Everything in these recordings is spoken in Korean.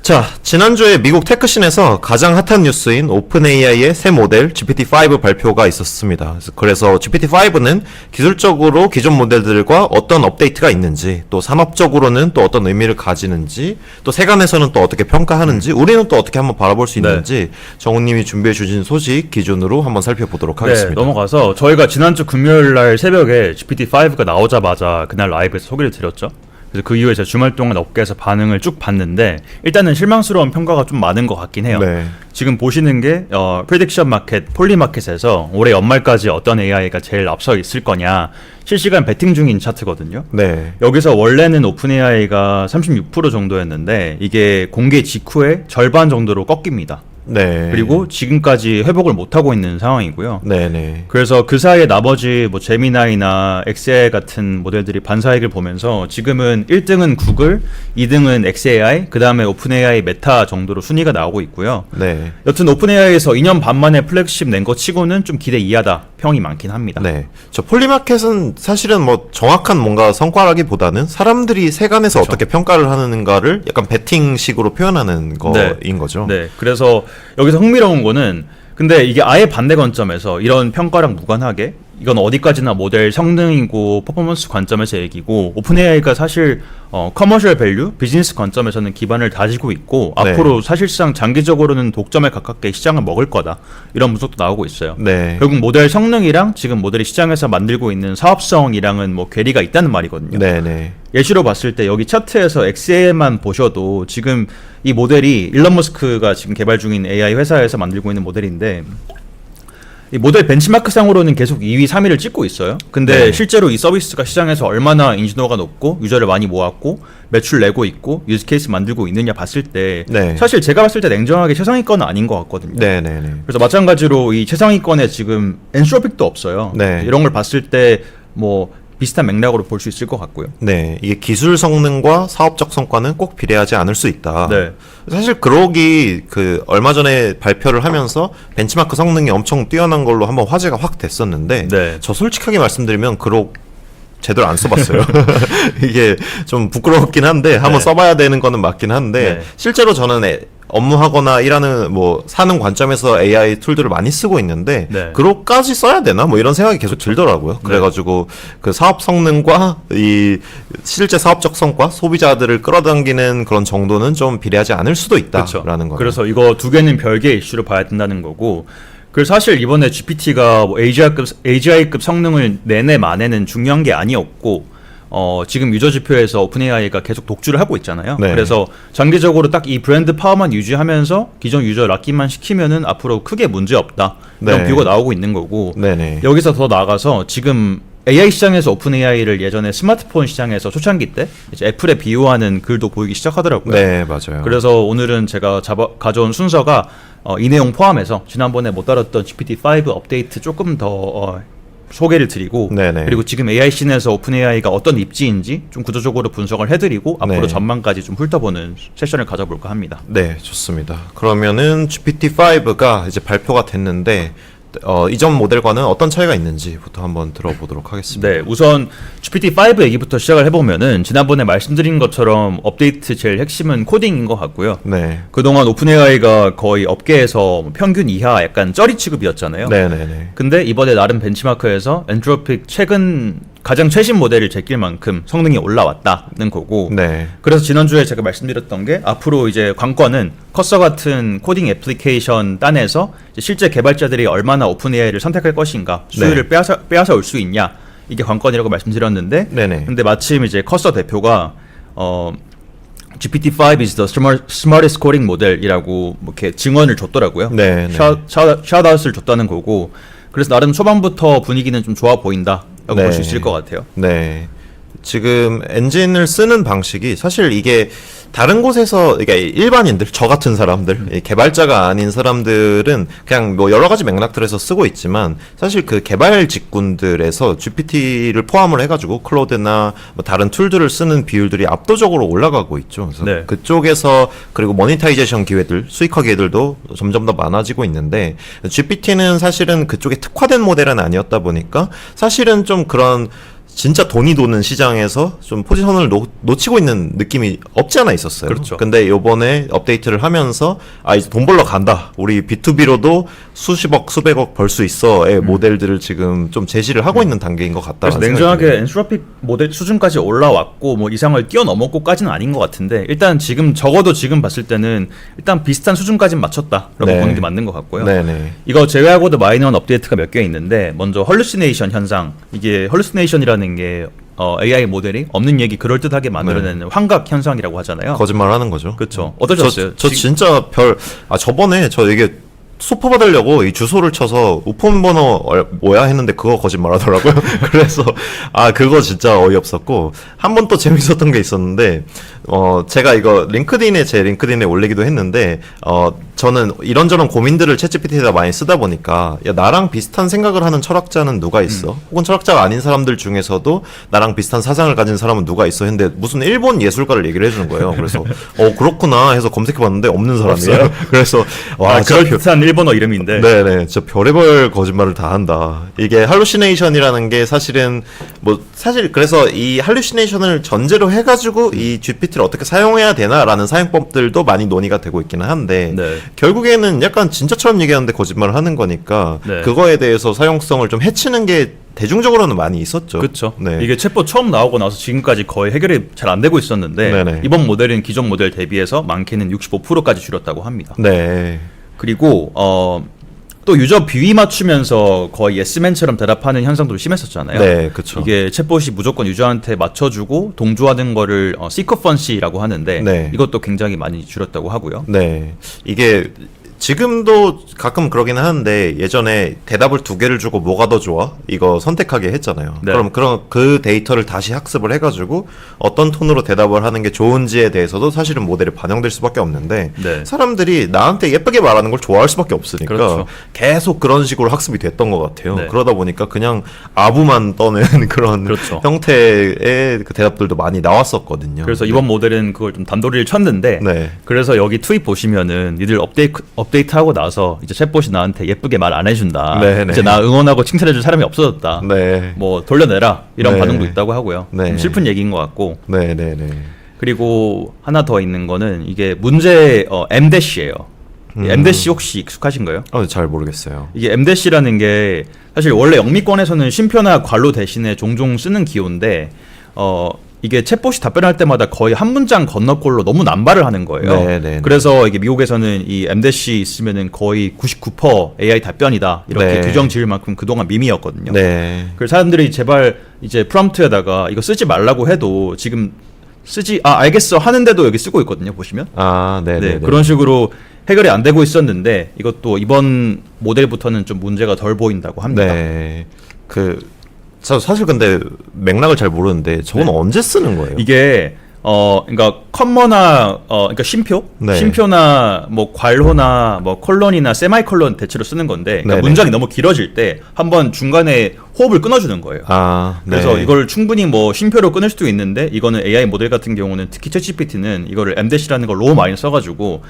자, 지난주에 미국 테크신에서 가장 핫한 뉴스인 오픈AI의 새 모델 GPT-5 발표가 있었습니다. 그래서 GPT-5는 기술적으로 기존 모델들과 어떤 업데이트가 있는지, 또 산업적으로는 또 어떤 의미를 가지는지, 또 세간에서는 또 어떻게 평가하는지, 우리는 또 어떻게 한번 바라볼 수 있는지 정우님이 준비해 주신 소식 기준으로 한번 살펴보도록 하겠습니다. 네, 넘어가서 저희가 지난주 금요일 날 새벽에 GPT-5가 나오자마자 그날 라이브에서 소개를 드렸죠. 그래서 그 이후에 제가 주말 동안 업계에서 반응을 쭉 봤는데 일단은 실망스러운 평가가 좀 많은 것 같긴 해요. 네. 지금 보시는 게 프레딕션 마켓, 폴리마켓에서 올해 연말까지 어떤 AI가 제일 앞서 있을 거냐 실시간 베팅 중인 차트거든요. 네. 여기서 원래는 오픈 AI가 36% 정도였는데 이게 공개 직후에 절반 정도로 꺾입니다. 네. 그리고 지금까지 회복을 못하고 있는 상황이고요. 네네. 그래서 그 사이에 나머지 뭐 제미나이나 XAI 같은 모델들이 반사익을 보면서 지금은 1등은 구글, 2등은 XAI, 그 다음에 오픈AI 메타 정도로 순위가 나오고 있고요. 네. 여튼 오픈AI에서 2년 반 만에 플래그십 낸 거 치고는 좀 기대 이하다 평이 많긴 합니다. 네. 저 폴리마켓은 사실은 뭐 정확한 뭔가 성과라기보다는 사람들이 세간에서 그쵸. 어떻게 평가를 하는가를 약간 베팅식으로 표현하는 거인 거죠. 네. 그래서 여기서 흥미로운 거는 근데 이게 아예 반대 관점에서 이런 평가랑 무관하게 이건 어디까지나 모델 성능이고 퍼포먼스 관점에서 얘기고 오픈AI가 사실 커머셜 밸류, 비즈니스 관점에서는 기반을 다지고 있고 네. 앞으로 사실상 장기적으로는 독점에 가깝게 시장을 먹을 거다 이런 분석도 나오고 있어요. 네. 결국 모델 성능이랑 지금 모델이 시장에서 만들고 있는 사업성이랑은 뭐 괴리가 있다는 말이거든요. 네네. 예시로 봤을 때 여기 차트에서 XAI만 보셔도 지금 이 모델이 일론 머스크가 지금 개발 중인 AI 회사에서 만들고 있는 모델인데 이 모델 벤치마크 상으로는 계속 2위, 3위를 찍고 있어요. 근데 네. 실제로 이 서비스가 시장에서 얼마나 인지도가 높고 유저를 많이 모았고 매출 내고 있고 유즈 케이스 만들고 있느냐 봤을 때 네. 사실 제가 봤을 때 냉정하게 최상위권은 아닌 것 같거든요. 네네네. 그래서 마찬가지로 이 최상위권에 지금 엔트로픽도 없어요. 네. 이런 걸 봤을 때 뭐 비슷한 맥락으로 볼 수 있을 것 같고요. 네, 이게 기술 성능과 사업적 성과는 꼭 비례하지 않을 수 있다. 네. 사실 그러기 얼마 전에 발표를 하면서 벤치마크 성능이 엄청 뛰어난 걸로 한번 화제가 확 됐었는데 네. 저 솔직하게 말씀드리면 제대로 안 써봤어요. 이게 좀 부끄럽긴 한데 한번 네. 써봐야 되는 거는 맞긴 한데 네. 실제로 저는 업무하거나 일하는 사는 관점에서 AI 툴들을 많이 쓰고 있는데 네. 그것까지 써야 되나 뭐 이런 생각이 계속 들더라고요. 그래가지고 그 사업 성능과 이 실제 사업적 성과 소비자들을 끌어당기는 그런 정도는 좀 비례하지 않을 수도 있다라는 거예요. 그래서 이거 두 개는 별개의 이슈로 봐야 된다는 거고. 그래서 사실 이번에 GPT가 뭐 AGI급 성능을 내내 만에는 중요한 게 아니었고 지금 유저 지표에서 오픈AI가 계속 독주를 하고 있잖아요. 네. 그래서 장기적으로 딱 이 브랜드 파워만 유지하면서 기존 유저 락기만 시키면은 앞으로 크게 문제 없다. 이런 네. 뷰가 나오고 있는 거고. 네네. 여기서 더 나아가서 지금 AI 시장에서 오픈AI를 예전에 스마트폰 시장에서 초창기 때 이제 애플에 비유하는 글도 보이기 시작하더라고요. 네, 맞아요. 그래서 오늘은 제가 가져온 순서가 이 내용 포함해서 지난번에 못 다뤘던 GPT-5 업데이트 조금 더 소개를 드리고 네네. 그리고 지금 AI 씬에서 오픈AI가 어떤 입지인지 좀 구조적으로 분석을 해드리고 앞으로 네. 전망까지 좀 훑어보는 세션을 가져볼까 합니다. 네, 좋습니다. 그러면은 GPT-5가 이제 발표가 됐는데 이전 모델과는 어떤 차이가 있는지부터 한번 들어보도록 하겠습니다. 네, 우선 GPT-5 얘기부터 시작을 해보면은 지난번에 말씀드린 것처럼 업데이트 제일 핵심은 코딩인 것 같고요. 네. 그동안 오픈AI가 거의 업계에서 평균 이하 약간 쩌리 취급이었잖아요. 네네네. 근데 이번에 나름 벤치마크에서 엔트로픽 최근 가장 최신 모델을 제낄 만큼 성능이 올라왔다는 거고. 네. 그래서 지난주에 제가 말씀드렸던 게 앞으로 이제 관건은 커서 같은 코딩 애플리케이션 딴에서 이제 실제 개발자들이 얼마나 오픈AI를 선택할 것인가, 수요를 빼앗아 올 수 있냐, 이게 관건이라고 말씀드렸는데. 네네. 근데 마침 이제 커서 대표가 GPT-5 is the smartest coding model이라고 뭐 이렇게 증언을 줬더라고요. 네. 샤웃아웃을 줬다는 거고. 그래서 나름 초반부터 분위기는 좀 좋아 보인다라고 네. 볼 수 있을 것 같아요. 네. 지금 엔진을 쓰는 방식이 사실 이게 다른 곳에서 그러니까 일반인들, 저 같은 사람들, 개발자가 아닌 사람들은 그냥 뭐 여러 가지 맥락들에서 쓰고 있지만 사실 그 개발 직군들에서 GPT를 포함을 해가지고 클로드나 뭐 다른 툴들을 쓰는 비율들이 압도적으로 올라가고 있죠. 그래서 네. 그쪽에서 그리고 모니타이제이션 기회들, 수익화 기회들도 점점 더 많아지고 있는데 GPT는 사실은 그쪽에 특화된 모델은 아니었다 보니까 사실은 좀 그런 진짜 돈이 도는 시장에서 좀 포지션을 놓치고 있는 느낌이 없지 않아 있었어요. 그렇죠. 근데 요번에 업데이트를 하면서 이제 돈 벌러 간다. 우리 B2B로도 수십억, 수백억 벌 수 있어의 모델들을 지금 좀 제시를 하고 있는 단계인 것 같다. 그래서 냉정하게 엔트로피 모델 수준까지 올라왔고 뭐 이상을 뛰어넘었고까지는 아닌 것 같은데 일단 지금 적어도 지금 봤을 때는 일단 비슷한 수준까지는 맞췄다라고 네. 보는 게 맞는 것 같고요. 네네. 이거 제외하고도 마이너한 업데이트가 몇 개 있는데 먼저 헐루시네이션 현상. 이게 헐루시네이션이라는 게 AI 모델이 없는 얘기 그럴듯하게 만들어내는 환각 현상이라고 하잖아요. 거짓말 하는 거죠. 그렇죠. 어떠셨어요? 저 진짜 저번에 저 이게 소파 받으려고 이 주소를 쳐서 우폰 번호 뭐야 했는데 그거 거짓말 하더라고요. 그래서 그거 진짜 어이없었고 한 번 또 재밌었던 게 있었는데 제가 이거 제 링크드인에 올리기도 했는데 저는 이런저런 고민들을 챗GPT에다 많이 쓰다 보니까 야 나랑 비슷한 생각을 하는 철학자는 누가 있어? 혹은 철학자가 아닌 사람들 중에서도 나랑 비슷한 사상을 가진 사람은 누가 있어? 했는데 무슨 일본 예술가를 얘기를 해주는 거예요. 그래서 그렇구나 해서 검색해봤는데 없는 사람이에요. 그래서 와 그럴듯한 일본어 이름인데. 네네, 진짜 별의별 거짓말을 다 한다. 이게 할루시네이션이라는 게 사실은 사실 그래서 이 할루시네이션을 전제로 해가지고 이 GPT를 어떻게 사용해야 되나라는 사용법들도 많이 논의가 되고 있기는 한데 네. 결국에는 약간 진짜처럼 얘기하는데 거짓말을 하는 거니까 네. 그거에 대해서 사용성을 좀 해치는 게 대중적으로는 많이 있었죠. 그렇죠. 네. 이게 챗봇 처음 나오고 나서 지금까지 거의 해결이 잘 안 되고 있었는데 네네. 이번 모델은 기존 모델 대비해서 많게는 65%까지 줄였다고 합니다. 네. 그리고 또 유저 비위 맞추면서 거의 예스맨처럼 대답하는 현상도 심했었잖아요. 네, 그렇죠. 이게 챗봇이 무조건 유저한테 맞춰주고 동조하는 거를 시커펀시라고 하는데 네. 이것도 굉장히 많이 줄였다고 하고요. 네. 이게 지금도 가끔 그러긴 하는데 예전에 대답을 2개를 주고 뭐가 더 좋아? 이거 선택하게 했잖아요. 네. 그럼 그 데이터를 다시 학습을 해가지고 어떤 톤으로 대답을 하는 게 좋은지에 대해서도 사실은 모델이 반영될 수밖에 없는데 네. 사람들이 나한테 예쁘게 말하는 걸 좋아할 수밖에 없으니까 그렇죠. 계속 그런 식으로 학습이 됐던 것 같아요. 네. 그러다 보니까 그냥 아부만 떠는 그런 그렇죠. 형태의 그 대답들도 많이 나왔었거든요. 그래서 이번 모델은 그걸 좀 단도리를 쳤는데 네. 그래서 여기 트윗 보시면은 니들 업데이트하고 나서 이제 챗봇이 나한테 예쁘게 말 안 해준다. 네네. 이제 나 응원하고 칭찬해줄 사람이 없어졌다. 네. 뭐 돌려내라 이런 네. 반응도 있다고 하고요. 네. 좀 슬픈 얘기인 것 같고. 네네네. 그리고 하나 더 있는 거는 이게 문제 M-예요. M- 혹시 익숙하신가요? 잘 모르겠어요. 이게 M-라는 게 사실 원래 영미권에서는 쉼표나 괄호 대신에 종종 쓰는 기호인데 이게 챗봇이 답변할 때마다 거의 한 문장 건너꼴로 너무 남발을 하는 거예요. 네네. 그래서 이게 미국에서는 이 M- 있으면은 거의 99% AI 답변이다 이렇게 네. 규정 지을 만큼 그동안 밈이었거든요. 네. 그래서 사람들이 제발 이제 프롬프트에다가 이거 쓰지 말라고 해도 지금 알겠어 하는데도 여기 쓰고 있거든요. 보시면. 네네. 네, 그런 식으로 해결이 안 되고 있었는데 이것도 이번 모델부터는 좀 문제가 덜 보인다고 합니다. 네. 사실 근데 맥락을 잘 모르는데 저건 네. 언제 쓰는 거예요? 이게 그러니까 컴머나 그러니까 네. 쉼표나 뭐 괄호나 뭐 콜론이나 세마이콜론 대체로 쓰는 건데 그러니까 네네. 문장이 너무 길어질 때 한번 중간에 호흡을 끊어주는 거예요. 그래서 네. 이걸 충분히 뭐 쉼표로 끊을 수도 있는데 이거는 AI 모델 같은 경우는 특히 챗GPT는 이거를 M-라는 걸 너무 많이 써가지고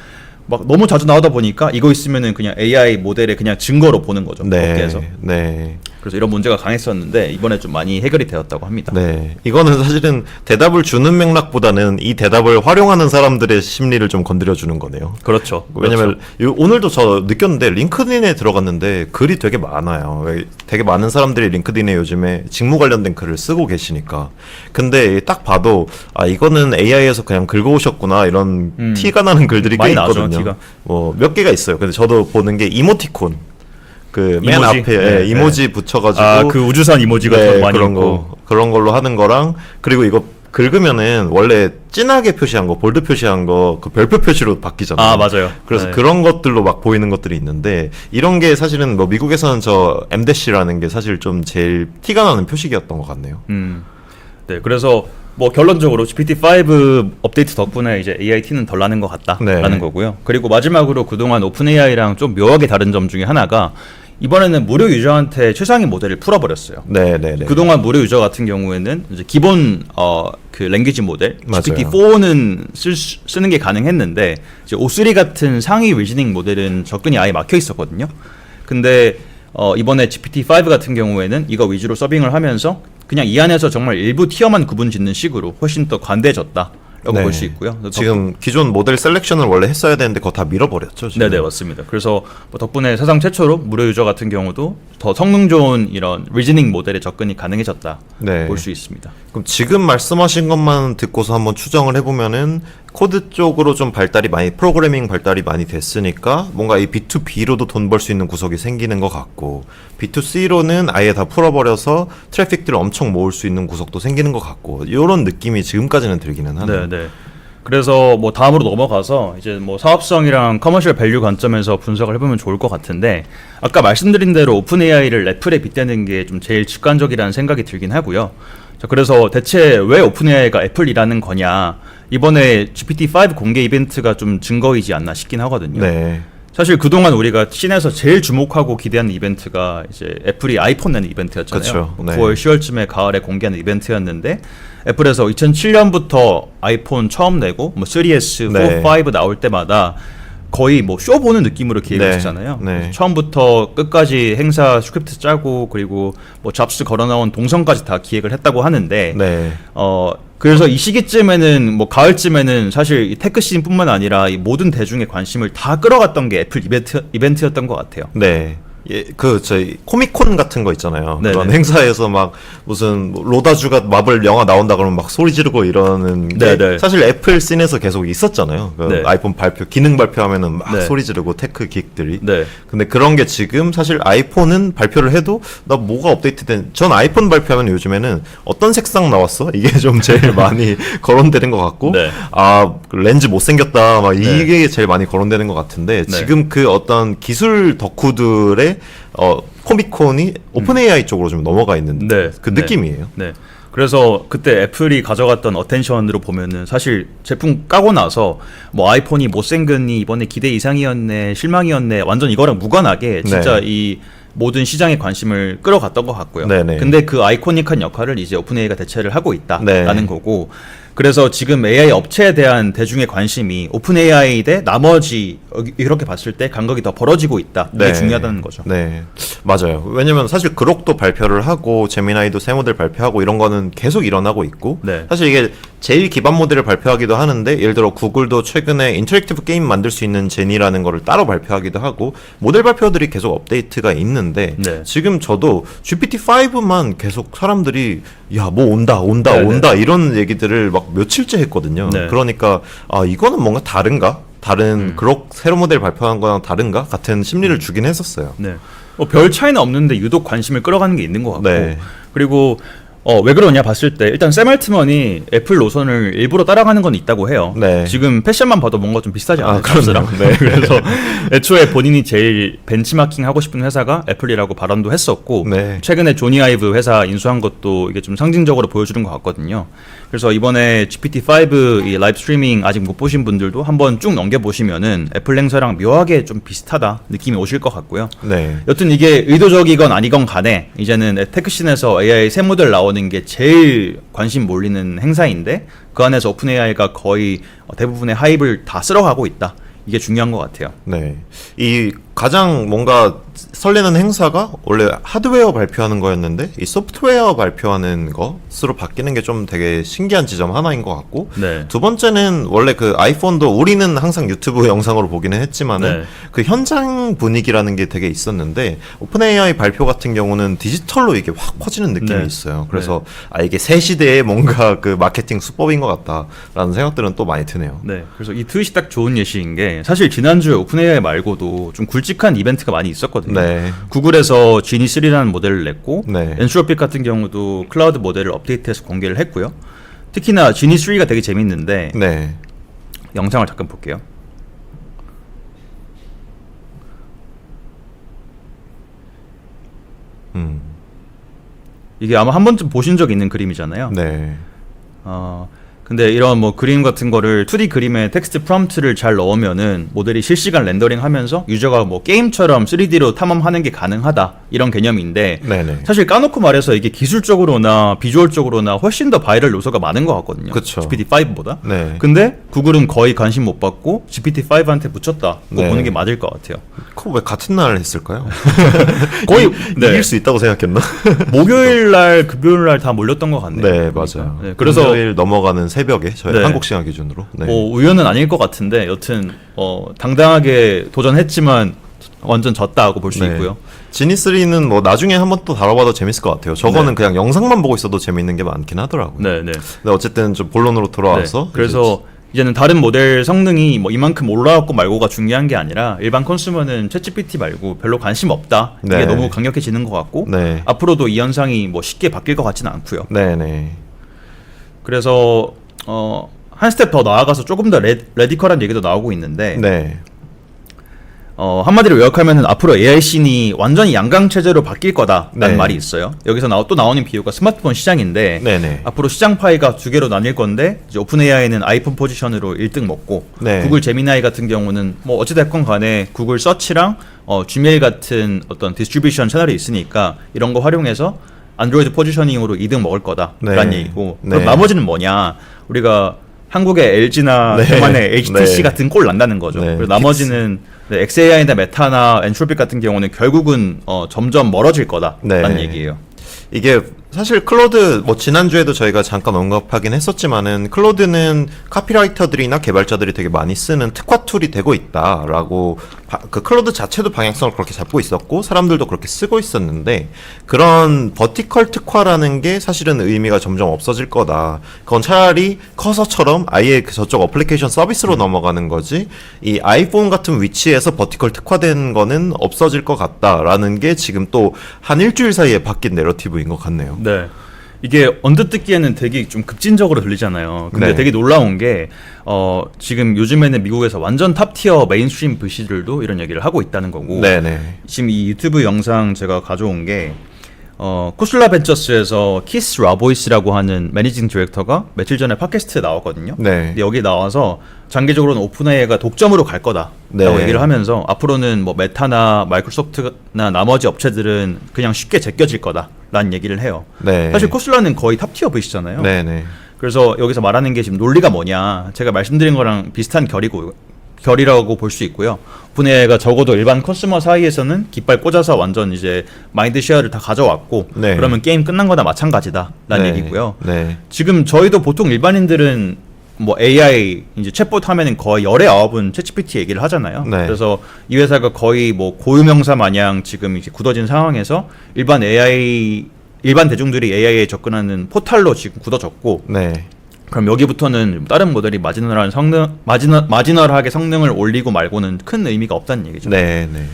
막 너무 자주 나오다 보니까 이거 있으면은 그냥 AI 모델의 그냥 증거로 보는 거죠. 네. 업계에서. 네. 그래서 이런 문제가 강했었는데 이번에 좀 많이 해결이 되었다고 합니다. 네. 이거는 사실은 대답을 주는 맥락보다는 이 대답을 활용하는 사람들의 심리를 좀 건드려 주는 거네요. 그렇죠. 왜냐면 오늘도 저 느꼈는데 링크드인에 들어갔는데 글이 되게 많아요. 되게 많은 사람들이 링크드인에 요즘에 직무 관련된 글을 쓰고 계시니까. 근데 딱 봐도 이거는 AI에서 그냥 긁어오셨구나 이런 티가 나는 글들이 꽤 많이 나죠, 있거든요. 티가. 몇 개가 있어요. 근데 저도 보는 게 이모티콘. 그 맨 이모지? 앞에 네, 이모지 붙여가지고 그 우주선 이모지가 더 많이 그런 있고. 그런 걸로 하는 거랑 그리고 이거 긁으면은 원래 진하게 표시한 거 볼드 표시한 거 그 별표 표시로 바뀌잖아요. 맞아요. 그래서 네. 그런 것들로 막 보이는 것들이 있는데 이런 게 사실은 뭐 미국에서는 저 M-라는 게 사실 좀 제일 티가 나는 표식이었던 것 같네요. 네, 그래서 뭐 결론적으로 GPT-5 업데이트 덕분에 이제 AIT는 덜 나는 것 같다라는 네. 거고요. 그리고 마지막으로 그동안 오픈AI랑 좀 묘하게 다른 점 중에 하나가 이번에는 무료 유저한테 최상위 모델을 풀어버렸어요. 네네네. 그동안 무료 유저 같은 경우에는 이제 기본 그 랭귀지 모델 맞아요. GPT-4는 쓰는 게 가능했는데 이제 O3 같은 상위 리즈닝 모델은 접근이 아예 막혀 있었거든요. 근데 이번에 GPT-5 같은 경우에는 이거 위주로 서빙을 하면서 그냥 이 안에서 정말 일부 티어만 구분 짓는 식으로 훨씬 더 관대해졌다. 라고 네. 볼 수 있고요. 지금 기존 모델 셀렉션을 원래 했어야 되는데 그거 다 밀어버렸죠. 지금. 네네 맞습니다. 그래서 뭐 덕분에 사상 최초로 무료 유저 같은 경우도 더 성능 좋은 이런 리즈닝 모델에 접근이 가능해졌다 네. 볼 수 있습니다. 그럼 지금 말씀하신 것만 듣고서 한번 추정을 해보면은 코드 쪽으로 좀 프로그래밍 발달이 많이 됐으니까 뭔가 이 B2B로도 돈 벌 수 있는 구석이 생기는 것 같고 B2C로는 아예 다 풀어버려서 트래픽들을 엄청 모을 수 있는 구석도 생기는 것 같고 이런 느낌이 지금까지는 들기는 하네요. 네. 그래서 뭐 다음으로 넘어가서 이제 뭐 사업성이랑 커머셜 밸류 관점에서 분석을 해보면 좋을 것 같은데 아까 말씀드린 대로 오픈 AI를 애플에 빗대는 게 좀 제일 직관적이라는 생각이 들긴 하고요. 자, 그래서 대체 왜 오픈 AI가 애플이라는 거냐 이번에 GPT-5 공개 이벤트가 좀 증거이지 않나 싶긴 하거든요. 네. 사실 그동안 우리가 씬에서 제일 주목하고 기대하는 이벤트가 이제 애플이 아이폰 내는 이벤트였잖아요. 그쵸, 네. 9월, 10월쯤에 가을에 공개하는 이벤트였는데 애플에서 2007년부터 아이폰 처음 내고 뭐 3S, 4, 네. 5 나올 때마다 거의 뭐 쇼 보는 느낌으로 기획을 네, 했잖아요. 네. 처음부터 끝까지 행사 스크립트 짜고 그리고 뭐 잡스 걸어 나온 동선까지 다 기획을 했다고 하는데 네. 그래서 이 시기쯤에는 뭐 가을쯤에는 사실 이 테크 씬뿐만 아니라 이 모든 대중의 관심을 다 끌어갔던 게 애플 이벤트였던 것 같아요. 네. 예, 저희 코미콘 같은 거 있잖아요. 네네. 그런 행사에서 막 무슨 뭐 로다주가 마블 영화 나온다 그러면 막 소리 지르고 이러는 게 네네. 사실 애플 씬에서 계속 있었잖아요. 그 네. 아이폰 기능 발표하면은 막 네. 소리 지르고 테크 긱들이. 네. 근데 그런 게 지금 사실 아이폰은 발표를 해도 나 뭐가 업데이트된 전 아이폰 발표하면 요즘에는 어떤 색상 나왔어? 이게 좀 제일 많이 거론되는 것 같고 네. 그 렌즈 못생겼다 막 네. 이게 제일 많이 거론되는 것 같은데 네. 지금 그 어떤 기술 덕후들의 코미콘이 오픈 AI 쪽으로 좀 넘어가 있는 네. 그 네. 느낌이에요. 네. 그래서 그때 애플이 가져갔던 어텐션으로 보면은 사실 제품 까고 나서 뭐 아이폰이 못생겼니 이번에 기대 이상이었네 실망이었네 완전 이거랑 무관하게 진짜 네. 이 모든 시장의 관심을 끌어갔던 것 같고요. 네네. 근데 그 아이코닉한 역할을 이제 오픈 AI가 대체를 하고 있다라는 네. 거고 그래서 지금 AI 업체에 대한 대중의 관심이 오픈 AI 대 나머지 이렇게 봤을 때 간극이 더 벌어지고 있다. 이게 네. 중요하다는 거죠. 네, 맞아요. 왜냐면 사실 그록도 발표를 하고 제미나이도 새 모델 발표하고 이런 거는 계속 일어나고 있고 네. 사실 이게 제일 기반 모델을 발표하기도 하는데 예를 들어 구글도 최근에 인터랙티브 게임 만들 수 있는 제니라는 거를 따로 발표하기도 하고 모델 발표들이 계속 업데이트가 있는데 네. 지금 저도 GPT-5만 계속 사람들이 야 뭐 온다 네네. 이런 얘기들을 막 며칠째 했거든요. 네. 그러니까 이거는 뭔가 다른가? 다른 그록 새로 모델 발표한 거랑 다른가? 같은 심리를 주긴 했었어요. 네. 별 차이는 없는데 유독 관심을 끌어가는 게 있는 것 같고 네. 그리고 왜 그러냐 봤을 때 일단 샘 알트먼이 애플 노선을 일부러 따라가는 건 있다고 해요. 네. 지금 패션만 봐도 뭔가 좀 비슷하지 않아요? 그러네요. 잡스랑? 네. 그래서 애초에 본인이 제일 벤치마킹 하고 싶은 회사가 애플이라고 발언도 했었고 네. 최근에 조니 아이브 회사 인수한 것도 이게 좀 상징적으로 보여주는 것 같거든요. 그래서 이번에 GPT-5 이 라이브 스트리밍 아직 못 보신 분들도 한번 쭉 넘겨보시면은 애플 행사랑 묘하게 좀 비슷하다 느낌이 오실 것 같고요. 네. 여튼 이게 의도적이건 아니건 간에 이제는 테크씬에서 AI 새 모델 나오는 게 제일 관심 몰리는 행사인데 그 안에서 오픈 AI가 거의 대부분의 하입을 다 쓸어가고 있다. 이게 중요한 것 같아요. 네. 이 가장 뭔가 설레는 행사가 원래 하드웨어 발표하는 거였는데 이 소프트웨어 발표하는 것으로 바뀌는 게 좀 되게 신기한 지점 하나인 것 같고 네. 두 번째는 원래 그 아이폰도 우리는 항상 유튜브 영상으로 보기는 했지만은 네. 그 현장 분위기라는 게 되게 있었는데 오픈 AI 발표 같은 경우는 디지털로 이게 확 퍼지는 느낌이 네. 있어요. 그래서 이게 새 시대의 뭔가 그 마케팅 수법인 것 같다라는 생각들은 또 많이 드네요. 네. 그래서 이 트윗이 딱 좋은 예시인 게 사실 지난주에 오픈 AI 말고도 좀 굵직한 이벤트가 많이 있었거든요. 네. 구글에서 지니3라는 모델을 냈고 네. 엔트로픽 같은 경우도 클라우드 모델을 업데이트해서 공개를 했고요. 특히나 지니3가 되게 재밌는데 네. 영상을 잠깐 볼게요. 이게 아마 한 번쯤 보신 적 있는 그림이잖아요. 네. 근데 이런 뭐 그림 같은 거를 2D 그림에 텍스트 프롬프트를 잘 넣으면은 모델이 실시간 렌더링 하면서 유저가 뭐 게임처럼 3D로 탐험하는 게 가능하다 이런 개념인데 네네. 사실 까놓고 말해서 이게 기술적으로나 비주얼적으로나 훨씬 더 바이럴 요소가 많은 것 같거든요. 그쵸. GPT-5보다. 네. 근데 구글은 거의 관심 못 받고 GPT-5한테 붙였다. 고 네. 보는 게 맞을 것 같아요. 그거 왜 같은 날 했을까요? 거의 이길 수 있다고 생각했나? 목요일 날, 금요일 날 다 몰렸던 것 같네요. 네, 보니까. 맞아요. 네, 그래서 금요일 넘어가는 새벽에 저희 네. 한국 시간 기준으로. 네. 뭐 우연은 아닐 것 같은데 여튼 당당하게 도전했지만 완전 졌다고 볼 수 네. 있고요. 지니3는 뭐 나중에 한번 또 다뤄봐도 재밌을 것 같아요. 저거는 네. 그냥 영상만 보고 있어도 재밌는 게 많긴 하더라고요. 네, 네. 근데 어쨌든 좀 본론으로 돌아와서 네. 그래서 이제는 다른 모델 성능이 뭐 이만큼 올라왔고 말고가 중요한 게 아니라 일반 컨슈머는 챗GPT 말고 별로 관심 없다. 이게 네. 너무 강력해지는 것 같고 네. 앞으로도 이 현상이 뭐 쉽게 바뀔 것 같지는 않고요. 네네. 그래서 한 스텝 더 나아가서 조금 더 레디컬한 얘기도 나오고 있는데 네. 한마디로 요약하면은 앞으로 AI 씬이 완전히 양강 체제로 바뀔 거다라는 네. 말이 있어요. 여기서 또 나오는 비유가 스마트폰 시장인데 네네. 앞으로 시장 파이가 두 개로 나뉠 건데 이제 오픈 AI는 아이폰 포지션으로 1등 먹고 네. 구글 제미나이 같은 경우는 뭐 어찌 됐건 간에 구글 서치랑 지메일 같은 어떤 디스트리뷰션 채널이 있으니까 이런 거 활용해서 안드로이드 포지셔닝으로 2등 먹을 거다라는 네. 얘기고 네. 그럼 나머지는 뭐냐? 우리가 한국의 LG나 네. 대만의 HTC 네. 같은 꼴 난다는 거죠. 네. 그리고 나머지는 네, XAI나 메타나 엔트로픽 같은 경우는 결국은 점점 멀어질 거다라는 네. 얘기예요. 이게 사실 클로드 뭐 지난주에도 저희가 잠깐 언급하긴 했었지만은 클로드는 카피라이터들이나 개발자들이 되게 많이 쓰는 특화 툴이 되고 있다라고 그 클로드 자체도 방향성을 그렇게 잡고 있었고 사람들도 그렇게 쓰고 있었는데 그런 버티컬 특화라는 게 사실은 의미가 점점 없어질 거다. 그건 차라리 커서처럼 아예 그 저쪽 어플리케이션 서비스로 넘어가는 거지 이 아이폰 같은 위치에서 버티컬 특화된 거는 없어질 것 같다라는 게 지금 또 한 일주일 사이에 바뀐 내러티브인 것 같네요. 네. 이게 언뜻 듣기에는 되게 좀 급진적으로 들리잖아요. 근데 네. 되게 놀라운 게 지금 요즘에는 미국에서 완전 탑티어 메인스트림 VC들도 이런 얘기를 하고 있다는 거고 네네. 지금 이 유튜브 영상 제가 가져온 게 코슬라 벤처스에서 키스 라보이스라고 하는 매니징 디렉터가 며칠 전에 팟캐스트에 나왔거든요. 네. 근데 여기 나와서 장기적으로는 오픈AI가 독점으로 갈 거다라고 네. 얘기를 하면서 앞으로는 뭐 메타나 마이크로소프트나 나머지 업체들은 그냥 쉽게 제껴질 거다라는 얘기를 해요. 네. 사실 코슬라는 거의 탑티어 VC잖아요. 네네. 그래서 여기서 말하는 게 지금 논리가 뭐냐 제가 말씀드린 거랑 비슷한 결이라고 볼 수 있고요. 오픈AI가 적어도 일반 컨슈머 사이에서는 깃발 꽂아서 완전 이제 마인드 쉐어를 다 가져왔고 네. 그러면 게임 끝난 거나 마찬가지다라는 네. 얘기고요. 네. 지금 저희도 보통 일반인들은 뭐 AI 이제 챗봇 하면은 거의 열의 아홉은 챗GPT 얘기를 하잖아요. 네. 그래서 이 회사가 거의 뭐 고유명사 마냥 지금 이제 굳어진 상황에서 일반 대중들이 AI에 접근하는 포탈로 지금 굳어졌고 네. 그럼 여기부터는 다른 모델이 마지널하게 성능을 올리고 말고는 큰 의미가 없다는 얘기죠. 네. 네.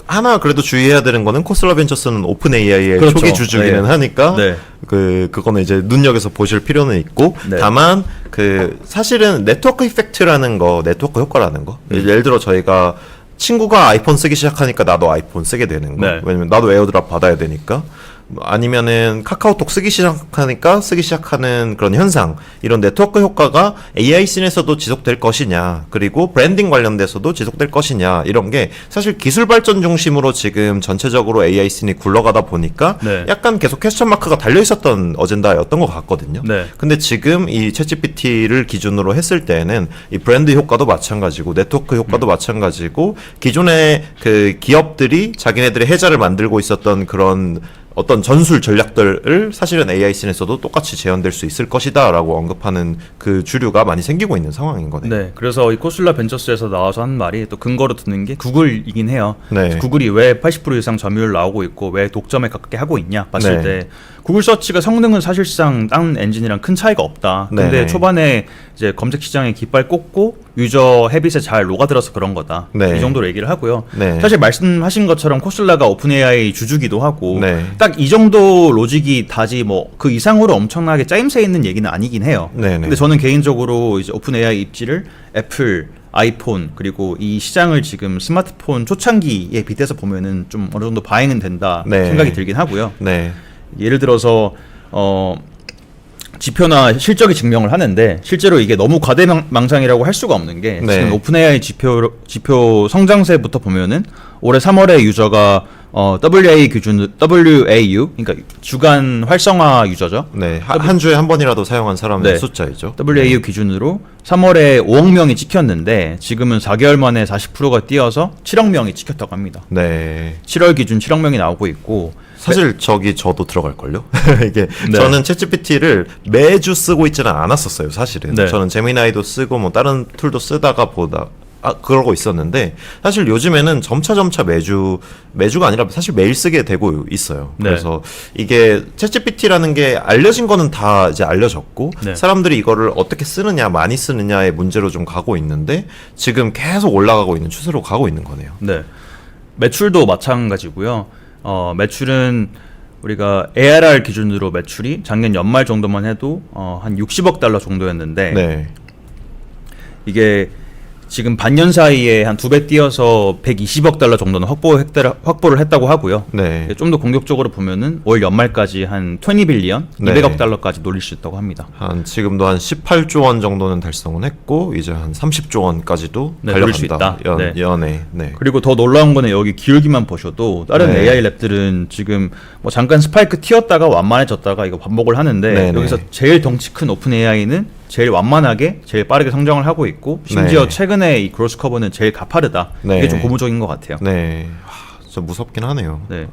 하나 그래도 주의해야 되는 거는 코슬라 벤처스는 오픈 AI의 그렇죠. 초기 주주기는 네. 하니까 네. 그거는 이제 눈여겨서 보실 필요는 있고 네. 다만 사실은 네트워크 이펙트라는 거, 네트워크 효과라는 거. 예를 들어 저희가 친구가 아이폰 쓰기 시작하니까 나도 아이폰 쓰게 되는 거. 네. 왜냐면 나도 에어드랍 받아야 되니까. 아니면은 카카오톡 쓰기 시작하는 그런 현상, 이런 네트워크 효과가 AI 씬에서도 지속될 것이냐, 그리고 브랜딩 관련돼서도 지속될 것이냐, 이런 게 사실 기술 발전 중심으로 지금 전체적으로 AI 씬이 굴러가다 보니까 네. 약간 계속 퀘스천 마크가 달려 있었던 어젠다였던 것 같거든요. 네. 근데 지금 이 챗GPT를 기준으로 했을 때는 이 브랜드 효과도 마찬가지고 네트워크 효과도 마찬가지고 기존의 그 기업들이 자기네들의 해자를 만들고 있었던 그런 어떤 전술 전략들을 사실은 AI 씬에서도 똑같이 재현될 수 있을 것이다라고 언급하는 그 주류가 많이 생기고 있는 상황인 거네요. 네, 그래서 이 코슬라 벤처스에서 나와서 한 말이 또 근거로 드는 게 구글이긴 해요. 네. 구글이 왜 80% 이상 점유율 나오고 있고 왜 독점에 가깝게 하고 있냐 봤을 네. 때 구글 서치가 성능은 사실상 다른 엔진이랑 큰 차이가 없다. 근데 네. 초반에 이제 검색 시장에 깃발 꽂고 유저 헤빗에 잘 녹아들어서 그런 거다. 네. 이 정도로 얘기를 하고요. 네. 사실 말씀하신 것처럼 코슬라가 오픈 AI 주주기도 하고 네. 딱 이 정도 로직이 다지 뭐 그 이상으로 엄청나게 짜임새 있는 얘기는 아니긴 해요. 네, 네. 근데 저는 개인적으로 이제 오픈 AI 입지를 애플, 아이폰 그리고 이 시장을 지금 스마트폰 초창기에 빗대서 보면은 좀 어느 정도 바행은 된다 네. 생각이 들긴 하고요. 네. 예를 들어서 지표나 실적이 증명을 하는데 실제로 이게 너무 과대망상이라고 할 수가 없는 게 네. 지금 오픈AI 지표 성장세부터 보면은 올해 3월에 유저가 WAU 그러니까 주간 활성화 유저죠. 네, 한 주에 한 번이라도 사용한 사람의 네. 숫자이죠. WAU 기준으로 3월에 5억 명이 찍혔는데 지금은 4개월 만에 40%가 뛰어서 7억 명이 찍혔다고 합니다. 네. 7월 기준 7억 명이 나오고 있고 사실 저도 들어갈걸요? 이게 네. 저는 챗GPT를 매주 쓰고 있지는 않았었어요, 사실은. 네. 저는 제미나이도 쓰고 뭐 다른 툴도 쓰다가 그러고 있었는데 사실 요즘에는 점차 매주가 아니라 사실 매일 쓰게 되고 있어요. 네. 그래서 이게 챗GPT라는 게 알려진 거는 다 이제 알려졌고 네. 사람들이 이거를 어떻게 쓰느냐, 많이 쓰느냐의 문제로 좀 가고 있는데 지금 계속 올라가고 있는 추세로 가고 있는 거네요. 네. 매출도 마찬가지고요. 매출은 우리가 ARR 기준으로 매출이 작년 연말 정도만 해도 한 60억 달러 정도였는데 네. 이게 지금 반년 사이에 한 2배 뛰어서 120억 달러 정도는 확보를 했다고 하고요. 네. 좀 더 공격적으로 보면은 올 연말까지 한 20 빌리언, 네. 200억 달러까지 놀릴 수 있다고 합니다. 지금도 한 18조 원 정도는 달성은 했고 이제 한 30조 원까지도 네, 노릴 수 달려간다. 있다. 네. 연에. 네. 그리고 더 놀라운 거는 여기 기울기만 보셔도 다른 네. AI 랩들은 지금 뭐 잠깐 스파이크 튀었다가 완만해졌다가 이거 반복을 하는데 네, 여기서 네. 제일 덩치 큰 오픈 AI는 제일 완만하게 제일 빠르게 성장을 하고 있고 심지어 네. 최근에 이 그로스 커버는 제일 가파르다. 네. 이게 좀 고무적인 것 같아요. 네. 진짜 무섭긴 하네요. 네.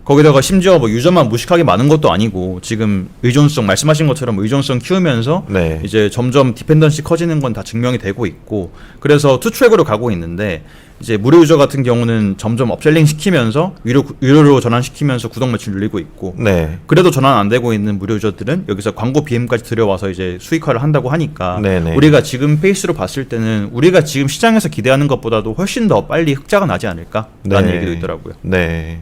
거기다가 심지어 뭐 유저만 무식하게 많은 것도 아니고 지금 의존성 말씀하신 것처럼 의존성 키우면서 네. 이제 점점 디펜던시 커지는 건 다 증명이 되고 있고 그래서 투 트랙으로 가고 있는데 이제 무료 유저 같은 경우는 점점 업셀링 시키면서 유료로 전환시키면서 구독 매출 늘리고 있고 네. 그래도 전환 안 되고 있는 무료 유저들은 여기서 광고 BM까지 들여와서 이제 수익화를 한다고 하니까 네네. 우리가 지금 페이스로 봤을 때는 우리가 지금 시장에서 기대하는 것보다도 훨씬 더 빨리 흑자가 나지 않을까라는 네. 얘기도 있더라고요. 네.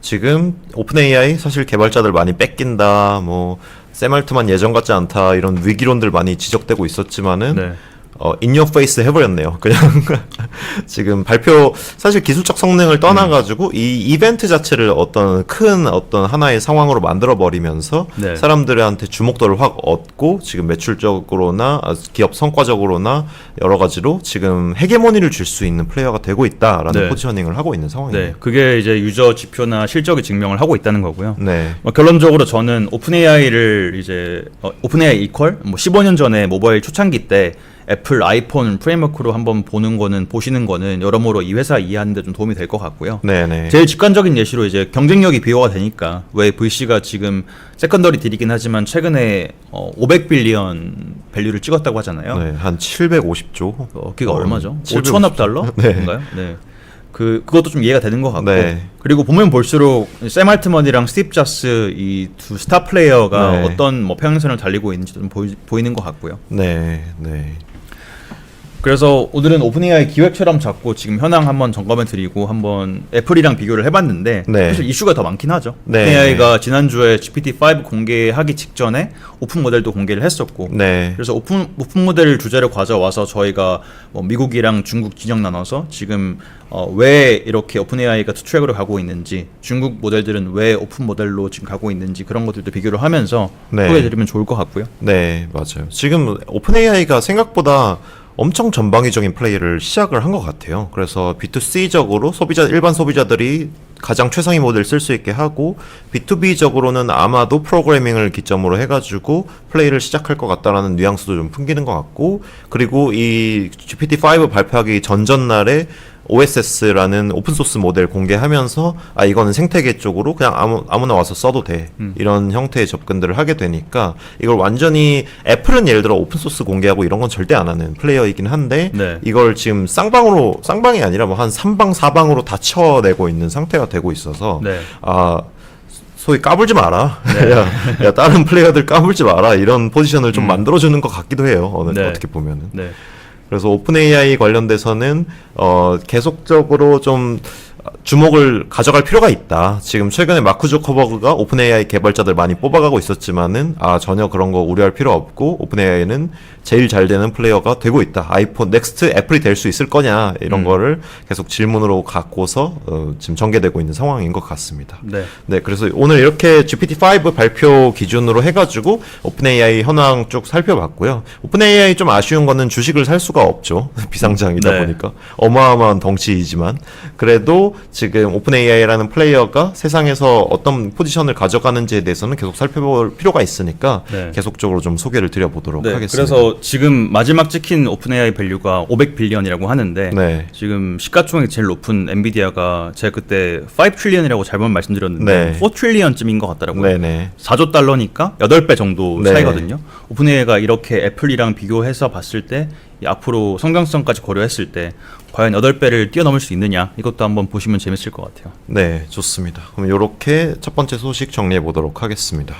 지금 오픈 AI 사실 개발자들 많이 뺏긴다. 뭐 샘 알트만 예전 같지 않다. 이런 위기론들 많이 지적되고 있었지만은 네. in your face 해버렸네요. 그냥 지금 사실 기술적 성능을 떠나가지고 이 이벤트 자체를 어떤 하나의 상황으로 만들어버리면서 네. 사람들한테 주목도를 확 얻고 지금 매출적으로나 기업 성과적으로나 여러 가지로 지금 헤게모니를 줄 수 있는 플레이어가 되고 있다라는 네. 포지셔닝을 하고 있는 상황이에요. 네, 그게 이제 유저 지표나 실적이 증명을 하고 있다는 거고요. 네. 결론적으로 저는 오픈AI를 이제 오픈AI 이퀄 15년 전에 모바일 초창기 때 애플 아이폰 프레임워크로 한번 보시는 거는 여러모로 이 회사 이해하는데 좀 도움이 될 것 같고요. 네네. 제일 직관적인 예시로 이제 경쟁력이 비교가 되니까 왜 VC가 지금 세컨더리 딜이긴 하지만 최근에 500빌리언 밸류를 찍었다고 하잖아요. 네, 한 750조. 그게 얼마죠? 750 5천억 달러인가요? 네. 그것도 좀 이해가 되는 것 같고 네. 그리고 보면 볼수록 샘 알트먼이랑 스티브 잡스 이 두 스타 플레이어가 네. 어떤 뭐 평행선을 달리고 있는지 좀 보이는 것 같고요. 네, 네. 그래서 오늘은 오픈AI 기획처럼 잡고 지금 현황 한번 점검해 드리고 한번 애플이랑 비교를 해봤는데 네. 사실 이슈가 더 많긴 하죠. 네. 오픈AI가 지난주에 GPT-5 공개하기 직전에 오픈 모델도 공개를 했었고 네. 그래서 오픈 모델을 주제로 가져와서 저희가 뭐 미국이랑 중국 진영 나눠서 지금 왜 이렇게 오픈AI가 투 트랙으로 가고 있는지 중국 모델들은 왜 오픈 모델로 지금 가고 있는지 그런 것들도 비교를 하면서 네. 소개해드리면 좋을 것 같고요. 네, 맞아요. 지금 오픈AI가 생각보다 엄청 전방위적인 플레이를 시작을 한 것 같아요. 그래서 B2C적으로 일반 소비자들이 가장 최상위 모델 쓸 수 있게 하고 B2B적으로는 아마도 프로그래밍을 기점으로 해가지고 플레이를 시작할 것 같다라는 뉘앙스도 좀 풍기는 것 같고 그리고 이 GPT-5 발표하기 전전날에 OSS라는 오픈소스 모델 공개하면서 이거는 생태계 쪽으로 그냥 아무나 와서 써도 돼 이런 형태의 접근들을 하게 되니까 이걸 완전히 애플은 예를 들어 오픈소스 공개하고 이런 건 절대 안 하는 플레이어이긴 한데 네. 이걸 지금 쌍방이 아니라 뭐 한 3방 4방으로 다 쳐내고 있는 상태가 되고 있어서 네. 소위 까불지 마라. 야, 다른 플레이어들 까불지 마라. 이런 포지션을 좀 만들어주는 것 같기도 해요. 네. 어떻게 보면은. 네. 그래서 오픈AI 관련돼서는 계속적으로 좀 주목을 가져갈 필요가 있다. 지금 최근에 마크 주커버그가 오픈 AI 개발자들 많이 뽑아가고 있었지만은 전혀 그런 거 우려할 필요 없고 오픈 AI는 제일 잘 되는 플레이어가 되고 있다. 아이폰 넥스트 애플이 될 수 있을 거냐 이런 거를 계속 질문으로 갖고서 지금 전개되고 있는 상황인 것 같습니다. 네. 네, 그래서 오늘 이렇게 GPT-5 발표 기준으로 해가지고 오픈AI 현황 쭉 살펴봤고요. 오픈AI 좀 아쉬운 거는 주식을 살 수가 없죠. 비상장이다 네. 보니까. 어마어마한 덩치이지만. 그래도 지금 오픈AI라는 플레이어가 세상에서 어떤 포지션을 가져가는지에 대해서는 계속 살펴볼 필요가 있으니까 네. 계속적으로 좀 소개를 드려보도록 네, 하겠습니다. 그래서 지금 마지막 찍힌 오픈AI 밸류가 500빌리언이라고 하는데 네. 지금 시가총액이 제일 높은 엔비디아가 제가 그때 5트릴리언이라고 잘못 말씀드렸는데 네. 4트릴리언쯤인 것 같더라고요. 네네. 4조 달러니까 8배 정도 네. 차이거든요. 오픈AI가 이렇게 애플이랑 비교해서 봤을 때 이 앞으로 성장성까지 고려했을 때 과연 8배를 뛰어넘을 수 있느냐 이것도 한번 보시면 재밌을 것 같아요. 네, 좋습니다. 그럼 이렇게 첫 번째 소식 정리해 보도록 하겠습니다.